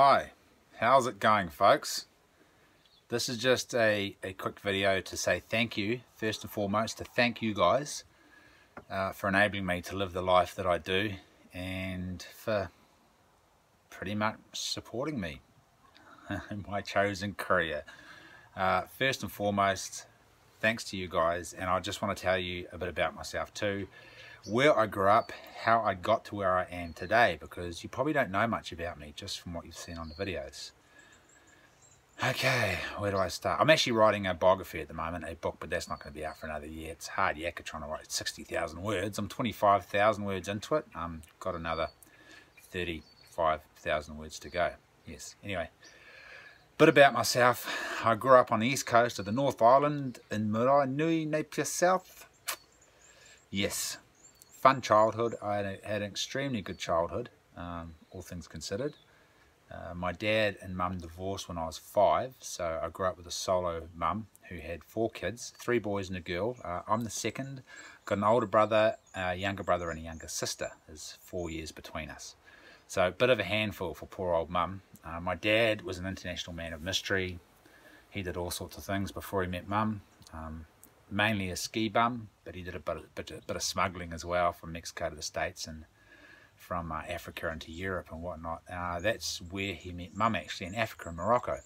Hi, how's it going, folks? This is just a quick video to say thank you, first and foremost, to thank you guys for enabling me to live the life that I do and for pretty much supporting me in my chosen career. First and foremost, thanks to you guys, and I just want to tell you a bit about myself too, where I grew up, how I got to where I am today, because you probably don't know much about me just from what you've seen on the videos. Okay, where do I start? I'm actually writing a biography at the moment, a book, but that's not going to be out for another year. It's hard yakka trying to write 60,000 words. I'm 25,000 words into it. Got another 35,000 words to go. Yes, anyway. Bit about myself. I grew up on the east coast of the North Island in Maraenui, Napier South. Yes, fun childhood. I had an extremely good childhood, all things considered. My dad and mum divorced when I was 5, so I grew up with a solo mum who had 4 kids, 3 boys and a girl. I'm the second, got an older brother, a younger brother and a younger sister. There's 4 years between us. So a bit of a handful for poor old mum. My dad was an international man of mystery. He did all sorts of things before he met mum. Mainly a ski bum, but he did a bit of smuggling as well from Mexico to the States and from Africa into Europe and whatnot. That's where he met mum, actually, in Africa and Morocco.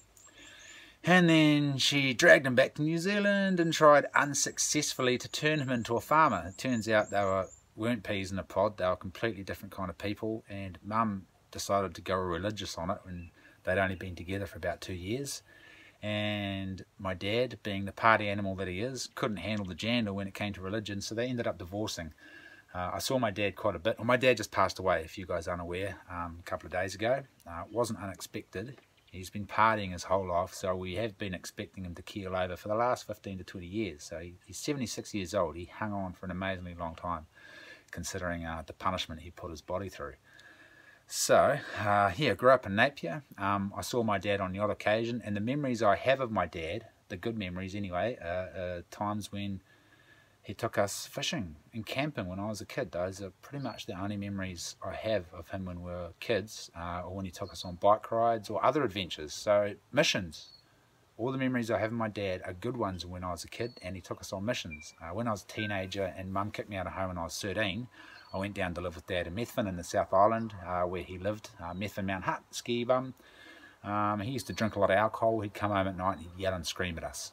And then she dragged him back to New Zealand and tried unsuccessfully to turn him into a farmer. It turns out they weren't peas in a pod. They were completely different kind of people, and mum decided to go religious on it when they'd only been together for about 2 years. And my dad, being the party animal that he is, couldn't handle the jandal when it came to religion, so they ended up divorcing. I saw my dad quite a bit. Well, my dad just passed away, if you guys aren't aware, a couple of days ago. It wasn't unexpected. He's been partying his whole life, so we have been expecting him to keel over for the last 15 to 20 years. So he's 76 years old. He hung on for an amazingly long time, considering the punishment he put his body through. So, yeah, grew up in Napier. I saw my dad on the odd occasion, and the memories I have of my dad, the good memories anyway, times when he took us fishing and camping when I was a kid. Those are pretty much the only memories I have of him when we were kids, or when he took us on bike rides or other adventures. So, missions. All the memories I have of my dad are good ones when I was a kid, and he took us on missions. When I was a teenager and mum kicked me out of home when I was 13, I went down to live with dad in Methven in the South Island, where he lived, Methven Mount Hutt, ski bum. He used to drink a lot of alcohol. He'd come home at night and he'd yell and scream at us.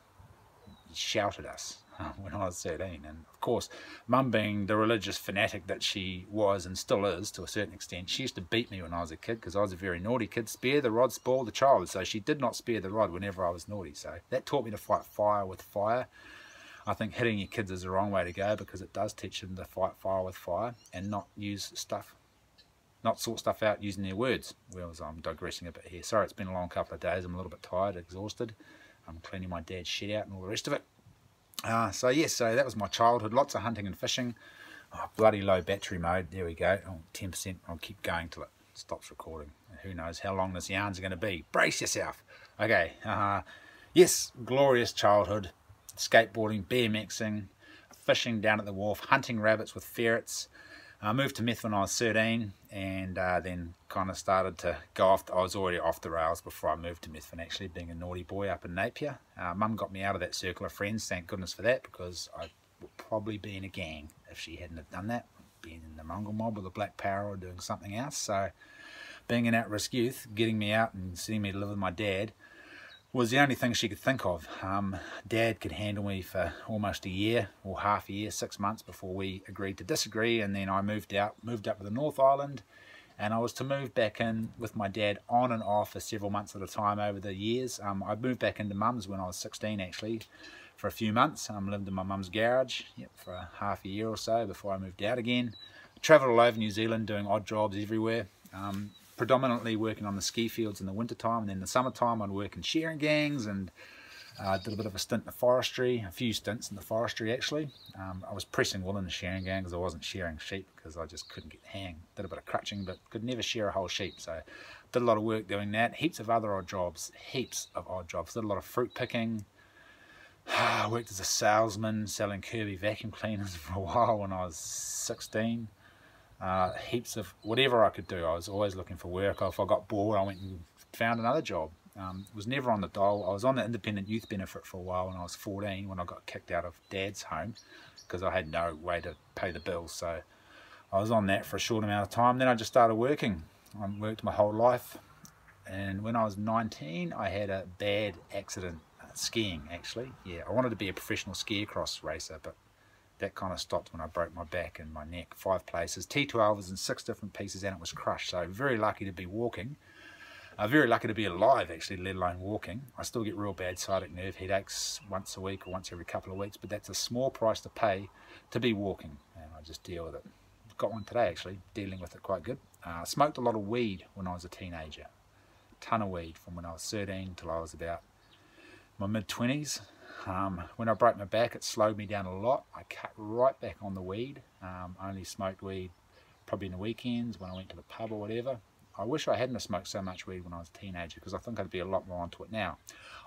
He shouted at us when I was 13. And of course, mum, being the religious fanatic that she was and still is to a certain extent, she used to beat me when I was a kid because I was a very naughty kid. Spare the rod, spoil the child. So she did not spare the rod whenever I was naughty. So that taught me to fight fire with fire. I think hitting your kids is the wrong way to go, because it does teach them to fight fire with fire and not sort stuff out using their words. Well, I'm digressing a bit here. Sorry, it's been a long couple of days. I'm a little bit tired, exhausted. I'm cleaning my dad's shed out and all the rest of it. So yes, so that was my childhood. Lots of hunting and fishing. Oh, bloody low battery mode. There we go. Oh, 10%. I'll keep going till it stops recording. Who knows how long this yarn's going to be. Brace yourself. Okay. Yes, glorious childhood. Skateboarding, BMXing, fishing down at the wharf, hunting rabbits with ferrets. I moved to Methven when I was 13, and then kind of started to go off. I was already off the rails before I moved to Methven, actually, being a naughty boy up in Napier. Mum got me out of that circle of friends, thank goodness for that, because I would probably be in a gang if she hadn't have done that, being in the Mongol mob or the Black Power or doing something else. So being an at-risk youth, getting me out and sending me to live with my dad was the only thing she could think of. Dad could handle me for almost a year or half a year, 6 months before we agreed to disagree, and then I moved up to the North Island, and I was to move back in with my dad on and off for several months at a time over the years. I moved back into mum's when I was 16, actually, for a few months. Lived in my mum's garage for half a year or so before I moved out again. Travelled all over New Zealand doing odd jobs everywhere. Predominantly working on the ski fields in the winter time, and then in the summertime I'd work in shearing gangs, and did a bit of a stint in the forestry, a few stints in the forestry actually. I was pressing wool in the shearing gang because I wasn't shearing sheep because I just couldn't get the hang. Did a bit of crutching but could never shear a whole sheep, so did a lot of work doing that. Heaps of other odd jobs, heaps of odd jobs. Did a lot of fruit picking. I worked as a salesman selling Kirby vacuum cleaners for a while when I was 16. heaps of whatever I could do. I was always looking for work. If I got bored, I went and found another job. Was never on the dole. I was on the independent youth benefit for a while when I was 14, when I got kicked out of Dad's home because I had no way to pay the bills. So I was on that for a short amount of time. Then I just started working. I worked my whole life, and when I was 19 I had a bad accident skiing actually. Yeah, I wanted to be a professional ski cross racer, but that kind of stopped when I broke my back and my neck. 5 places, T12 was in 6 different pieces, and it was crushed. So very lucky to be walking. Very lucky to be alive actually, let alone walking. I still get real bad sciatic nerve headaches once a week or once every couple of weeks, but that's a small price to pay to be walking, and I just deal with it. Got one today actually, dealing with it quite good. Smoked a lot of weed when I was a teenager. Ton of weed from when I was 13 till I was about my mid-20s. When I broke my back, it slowed me down a lot. I cut right back on the weed. Only smoked weed probably in the weekends when I went to the pub or whatever. I wish I hadn't smoked so much weed when I was a teenager, because I think I'd be a lot more onto it now.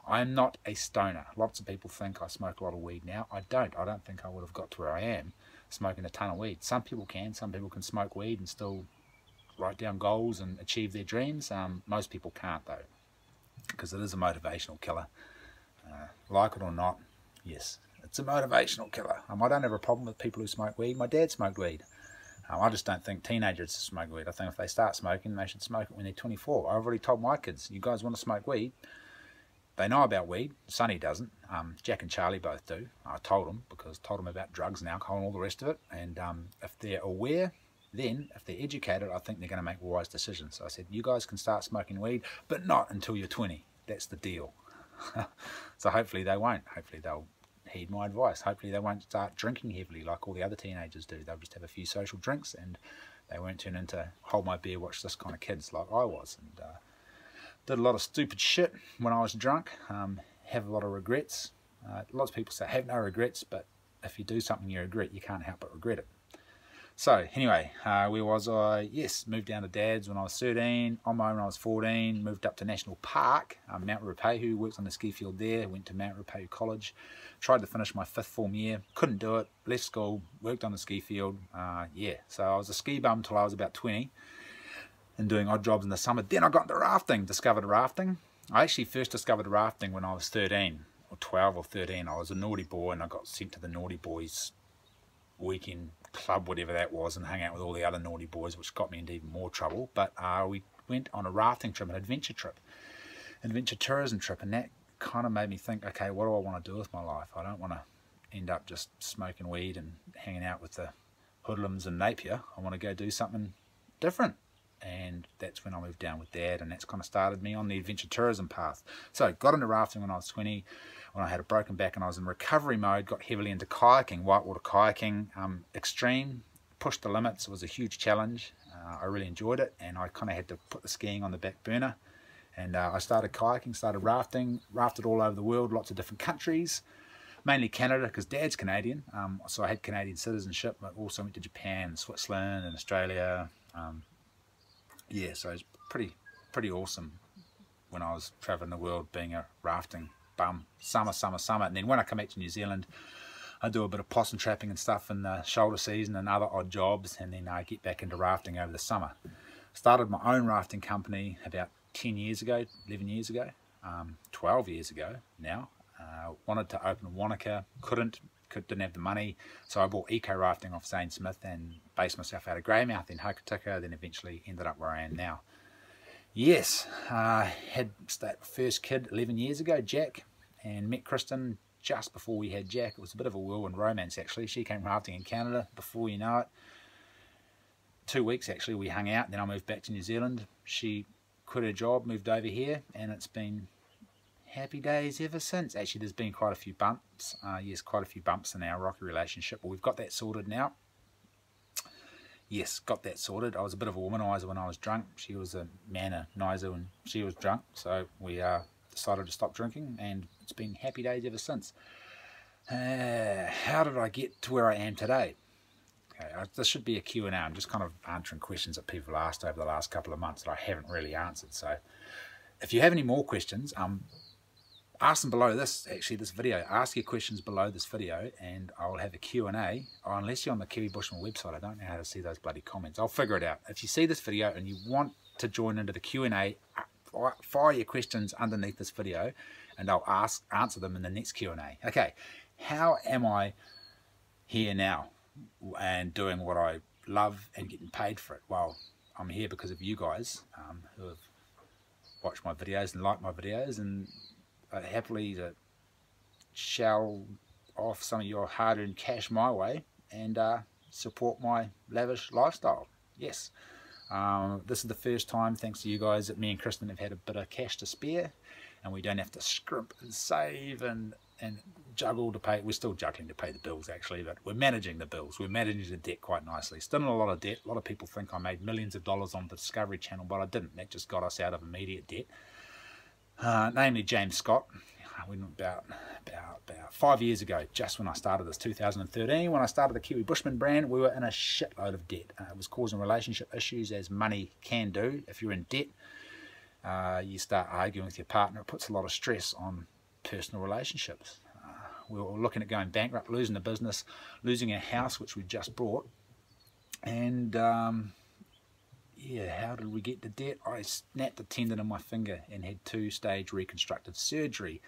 I am not a stoner. Lots of people think I smoke a lot of weed now. I don't. I don't think I would have got to where I am smoking a ton of weed. Some people can. Some people can smoke weed and still write down goals and achieve their dreams. Most people can't though, because it is a motivational killer. Like it or not, yes, it's a motivational killer. I don't have a problem with people who smoke weed. My dad smoked weed. I just don't think teenagers should smoke weed. I think if they start smoking, they should smoke it when they're 24. I've already told my kids, you guys want to smoke weed? They know about weed. Sonny doesn't. Jack and Charlie both do. I told them, because I told them about drugs and alcohol and all the rest of it. And if they're aware, then if they're educated, I think they're going to make wise decisions. So I said, you guys can start smoking weed, but not until you're 20. That's the deal. So hopefully they won't. Hopefully they'll heed my advice. Hopefully they won't start drinking heavily like all the other teenagers do. They'll just have a few social drinks, and they won't turn into hold my beer, watch this kind of kids like I was. And did a lot of stupid shit when I was drunk. Have a lot of regrets. Lots of people say have no regrets, but if you do something you regret, you can't help but regret it. So anyway, where was I? Yes, moved down to Dad's when I was 13, on my own when I was 14, moved up to National Park, Mount Ruapehu, worked on the ski field there, went to Mount Ruapehu College, tried to finish my 5th form year, couldn't do it, left school, worked on the ski field. Yeah, so I was a ski bum until I was about 20 and doing odd jobs in the summer. Then I got into rafting, discovered rafting. I actually first discovered rafting when I was 13 or 12 or 13. I was a naughty boy and I got sent to the naughty boys weekend club, whatever that was, and hung out with all the other naughty boys, which got me into even more trouble. But we went on a rafting trip, an adventure tourism trip, and that kind of made me think, okay, what do I want to do with my life? I don't want to end up just smoking weed and hanging out with the hoodlums in Napier. I want to go do something different. And that's when I moved down with Dad, and that's kind of started me on the adventure tourism path. So got into rafting when I was 20, when I had a broken back and I was in recovery mode. Got heavily into kayaking, whitewater kayaking, extreme, pushed the limits. It was a huge challenge. I really enjoyed it, and I kind of had to put the skiing on the back burner. And I started kayaking, started rafting, rafted all over the world, lots of different countries, mainly Canada because Dad's Canadian. So I had Canadian citizenship, but also went to Japan, Switzerland and Australia. Yeah, so it's pretty awesome when I was traveling the world being a rafting bum. Summer, and then when I come back to New Zealand, I do a bit of possum trapping and stuff in the shoulder season and other odd jobs, and then I get back into rafting over the summer. Started my own rafting company about 10 years ago, 11 years ago, 12 years ago now. Wanted to open Wanaka, didn't have the money, so I bought Eco Rafting off Zane Smith and based myself out of Greymouth, then Hokitika, then eventually ended up where I am now. Yes, had that first kid 11 years ago, Jack, and met Kristen just before we had Jack. It was a bit of a whirlwind romance actually. She came rafting in Canada, before you know it, 2 weeks actually we hung out, then I moved back to New Zealand. She quit her job, moved over here, and it's been happy days ever since. Actually, there's been quite a few bumps. Yes, quite a few bumps in our rocky relationship, but we've got that sorted now. Yes, got that sorted. I was a bit of a womanizer when I was drunk. She was a manizer when she was drunk, so we decided to stop drinking, and it's been happy days ever since. How did I get to where I am today? Okay, this should be a Q&A. I'm just kind of answering questions that people asked over the last couple of months that I haven't really answered. So if you have any more questions, ask them below this, actually, this video. Ask your questions below this video, and I'll have a Q&A. Oh, unless you're on the Kiwi Bushman website, I don't know how to see those bloody comments. I'll figure it out. If you see this video and you want to join into the Q&A, fire your questions underneath this video, and I'll answer them in the next Q&A. Okay, how am I here now and doing what I love and getting paid for it? Well, I'm here because of you guys who have watched my videos and liked my videos, and happily to shell off some of your hard-earned cash my way and support my lavish lifestyle. Yes, this is the first time, thanks to you guys, that me and Kristen have had a bit of cash to spare, and we don't have to scrimp and save and juggle to pay. We're still juggling to pay the bills, actually, but we're managing the bills. We're managing the debt quite nicely. Still in a lot of debt. A lot of people think I made millions of dollars on the Discovery Channel, but I didn't. That just got us out of immediate debt. Namely James Scott. We went about 5 years ago, just when I started this, 2013, when I started the Kiwi Bushman brand, we were in a shitload of debt. It was causing relationship issues, as money can do. If you're in debt, you start arguing with your partner. It puts a lot of stress on personal relationships. We were looking at going bankrupt, losing the business, losing our house, which we just bought. And yeah, how did we get to debt? I snapped a tendon in my finger and had 2-stage reconstructive surgery.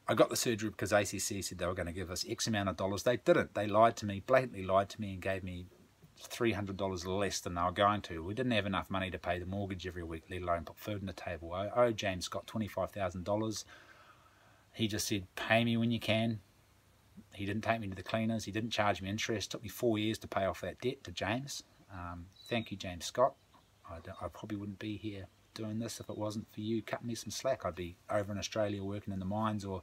I got the surgery because ACC said they were going to give us X amount of dollars. They didn't. They lied to me, blatantly lied to me, and gave me $300 less than they were going to. We didn't have enough money to pay the mortgage every week, let alone put food on the table. I owe James Scott $25,000. He just said, pay me when you can. He didn't take me to the cleaners. He didn't charge me interest. It took me 4 years to pay off that debt to James. Thank you, James Scott. I probably wouldn't be here doing this if it wasn't for you cutting me some slack. I'd be over in Australia working in the mines or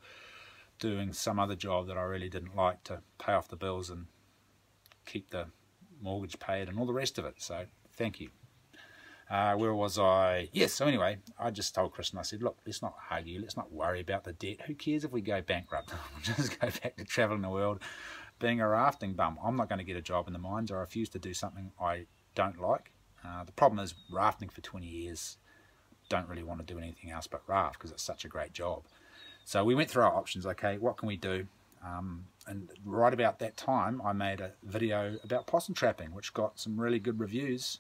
doing some other job that I really didn't like to pay off the bills and keep the mortgage paid and all the rest of it. So thank you. Where was I? Yes, so anyway, I just told Kristen, I said, look, let's not argue, let's not worry about the debt. Who cares if we go bankrupt? We'll just go back to traveling the world being a rafting bum. I'm not going to get a job in the mines. I refuse to do something I don't like. The problem is, rafting for 20 years, don't really want to do anything else but raft because it's such a great job. So we went through our options. Okay, what can we do? And right about that time, I made a video about possum trapping, which got some really good reviews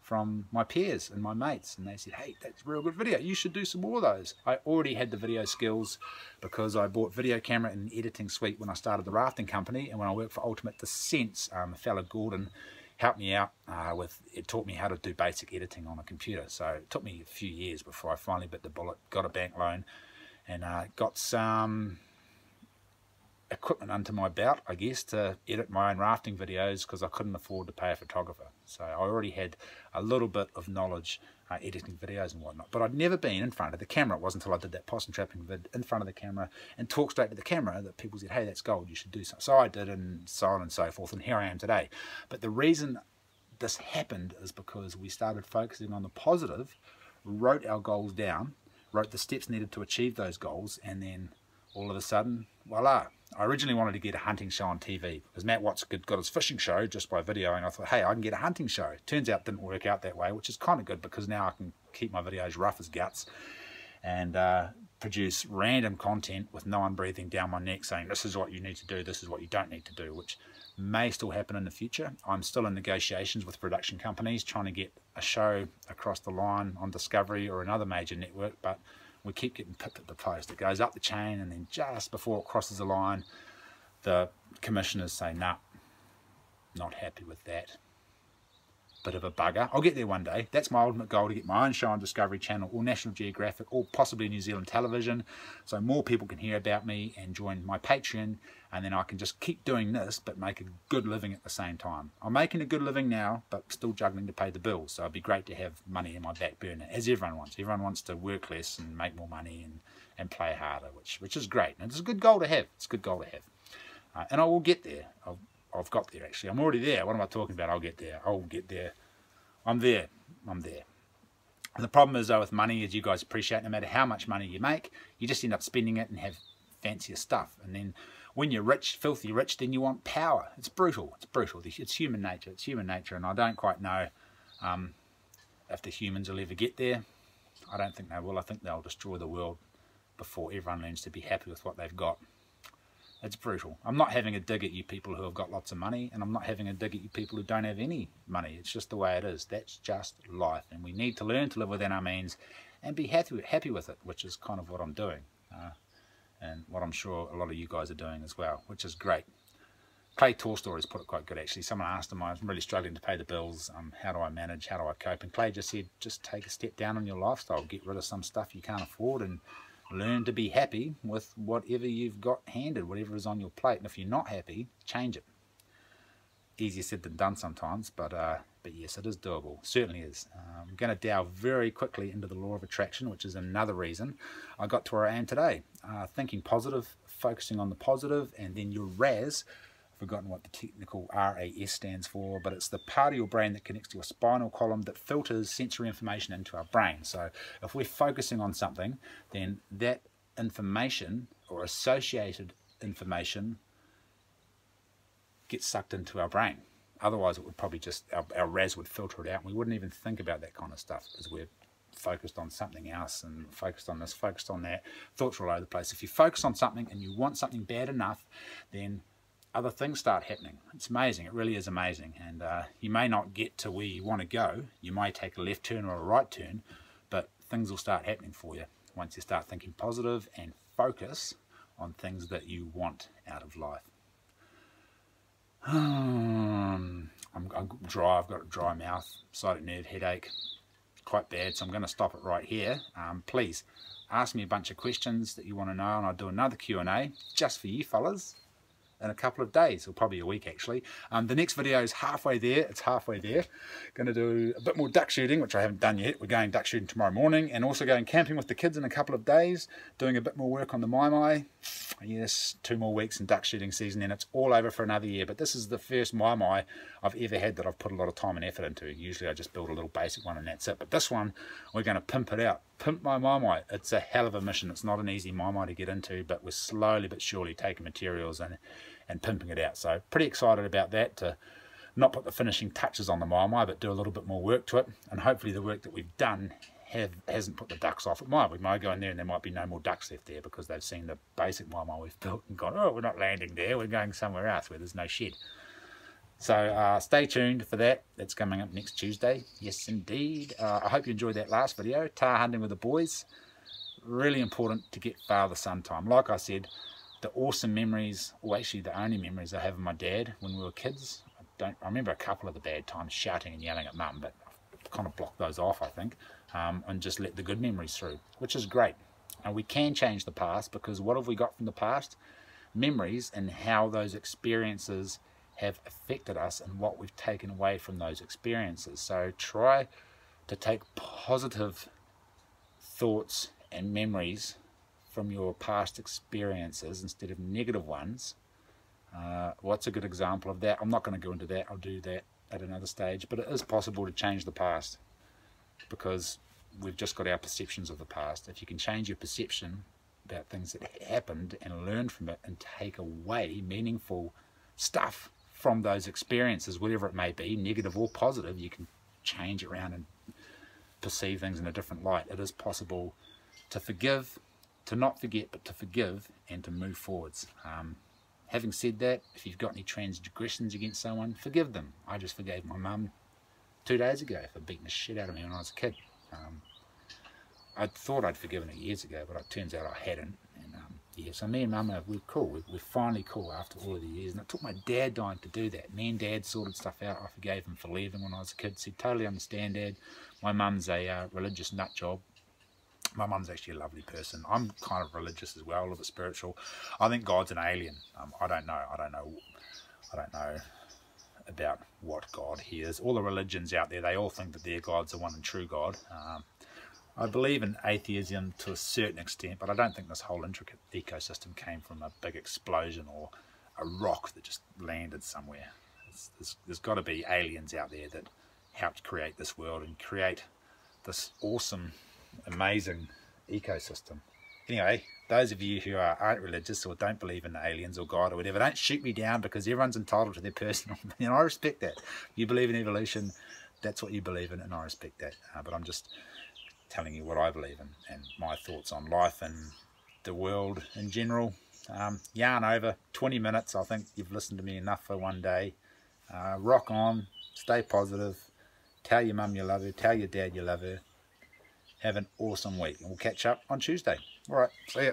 from my peers and my mates, and they said, hey, that's a real good video, you should do some more of those. I already had the video skills because I bought video camera and editing suite when I started the rafting company, and when I worked for Ultimate Descents, a fellow Gordon helped me out it taught me how to do basic editing on a computer. So it took me a few years before I finally bit the bullet, got a bank loan, and got some equipment under my belt, I guess, to edit my own rafting videos because I couldn't afford to pay a photographer. So I already had a little bit of knowledge editing videos and whatnot, but I'd never been in front of the camera. It wasn't until I did that possum trapping vid in front of the camera and talked straight to the camera that people said, hey, that's gold, you should do something. So I did, and so on and so forth, and here I am today. But the reason this happened is because we started focusing on the positive, wrote our goals down, wrote the steps needed to achieve those goals, and then all of a sudden, voila. I originally wanted to get a hunting show on TV because Matt Watts got his fishing show just by videoing. I thought, hey, I can get a hunting show. Turns out it didn't work out that way, which is kind of good because now I can keep my videos rough as guts and produce random content with no one breathing down my neck saying this is what you need to do, this is what you don't need to do, which may still happen in the future. I'm still in negotiations with production companies trying to get a show across the line on Discovery or another major network, but we keep getting pipped at the post. It goes up the chain, and then just before it crosses the line, the commissioners say, nah, not happy with that. Bit of a bugger. I'll get there one day. That's my ultimate goal, to get my own show on Discovery Channel or National Geographic or possibly New Zealand television, so more people can hear about me and join my Patreon, and then I can just keep doing this but make a good living at the same time. I'm making a good living now but still juggling to pay the bills, so it'd be great to have money in my back burner, as everyone wants. Everyone wants to work less and make more money and play harder, which is great, and it's a good goal to have. It's a good goal to have, and I will get there. I've got there, actually. I'm already there. What am I talking about? I'll get there. I'll get there. I'm there. I'm there. And the problem is, though, with money, as you guys appreciate, no matter how much money you make, you just end up spending it and have fancier stuff. And then when you're rich, filthy rich, then you want power. It's brutal. It's brutal. It's human nature. It's human nature. And I don't quite know if the humans will ever get there. I don't think they will. I think they'll destroy the world before everyone learns to be happy with what they've got. It's brutal. I'm not having a dig at you people who have got lots of money, and I'm not having a dig at you people who don't have any money. It's just the way it is. That's just life, and we need to learn to live within our means and be happy with it, which is kind of what I'm doing, and what I'm sure a lot of you guys are doing as well, which is great. Clay Torstory has put it quite good actually. Someone asked him, I'm really struggling to pay the bills, how do I manage, how do I cope? And Clay just said, just take a step down on your lifestyle, get rid of some stuff you can't afford, and learn to be happy with whatever you've got handed, whatever is on your plate. And if you're not happy, change it. Easier said than done sometimes, but yes, it is doable. Certainly is. I'm going to delve very quickly into the law of attraction, which is another reason I got to where I am today. Thinking positive, focusing on the positive, and then your RAS. Forgotten what the technical RAS stands for, but it's the part of your brain that connects to your spinal column that filters sensory information into our brain. So if we're focusing on something, then that information or associated information gets sucked into our brain. Otherwise it would probably just, our RAS would filter it out, and we wouldn't even think about that kind of stuff because we're focused on something else and focused on this, focused on that. Thoughts are all over the place. If you focus on something and you want something bad enough, then other things start happening. It's amazing. It really is amazing. And you may not get to where you want to go. You may take a left turn or a right turn, but things will start happening for you once you start thinking positive and focus on things that you want out of life. I'm dry. I've got a dry mouth, sciatic nerve, headache, quite bad. So I'm going to stop it right here. Please ask me a bunch of questions that you want to know, and I'll do another Q&A just for you fellas in a couple of days, or probably a week actually. The next video is halfway there. It's halfway there. Going to do a bit more duck shooting, which I haven't done yet. We're going duck shooting tomorrow morning, and also going camping with the kids in a couple of days, doing a bit more work on the Mai. Yes, 2 more weeks in duck shooting season, and it's all over for another year. But this is the first Mai I've ever had that I've put a lot of time and effort into. Usually I just build a little basic one and that's it. But this one, we're going to pimp it out. Pimp my Mai. It's a hell of a mission. It's not an easy Mai to get into, but we're slowly but surely taking materials and pimping it out. So pretty excited about that, to not put the finishing touches on the Mai, but do a little bit more work to it. And hopefully the work that we've done hasn't put the ducks off. It might. We might go in there and there might be no more ducks left there because they've seen the basic Mai we've built and gone, oh, we're not landing there, we're going somewhere else where there's no shed. So stay tuned for that. That's coming up next Tuesday. Yes, indeed. I hope you enjoyed that last video, tar hunting with the boys. Really important to get father son time. Like I said, the awesome memories, or actually the only memories I have of my dad when we were kids. I remember a couple of the bad times shouting and yelling at mum, but I've kind of blocked those off, I think, and just let the good memories through, which is great. And we can change the past, because what have we got from the past? Memories, and how those experiences have affected us and what we've taken away from those experiences. So try to take positive thoughts and memories from your past experiences instead of negative ones. What's a good example of that? I'm not going to go into that. I'll do that at another stage. But it is possible to change the past, because we've just got our perceptions of the past. If you can change your perception about things that happened and learn from it and take away meaningful stuff from those experiences, whatever it may be, negative or positive, you can change it around and perceive things in a different light. It is possible to forgive, to not forget, but to forgive and to move forwards. Having said that, if you've got any transgressions against someone, forgive them. I just forgave my mum 2 days ago for beating the shit out of me when I was a kid. I thought I'd forgiven her years ago, but it turns out I hadn't. And yeah, so me and mum, we're cool. We're finally cool after all of the years. And it took my dad dying to do that. Me and dad sorted stuff out. I forgave him for leaving when I was a kid. Said, totally understand, Dad. My mum's a religious nut job. My mum's actually a lovely person. I'm kind of religious as well, a little bit spiritual. I think God's an alien. I don't know about what God he is. All the religions out there, they all think that their God's the one and true God. I believe in atheism to a certain extent, but I don't think this whole intricate ecosystem came from a big explosion or a rock that just landed somewhere. There's got to be aliens out there that helped create this world and create this awesome, amazing ecosystem. Anyway, those of you who aren't religious or don't believe in aliens or God or whatever, don't shoot me down, because everyone's entitled to their personal opinion. I respect that. If you believe in evolution, that's what you believe in, and I respect that. But I'm just telling you what I believe in and my thoughts on life and the world in general. Yarn over, 20 minutes. I think you've listened to me enough for one day. Rock on, stay positive, tell your mum you love her, tell your dad you love her. Have an awesome week, and we'll catch up on Tuesday. Alright, see ya.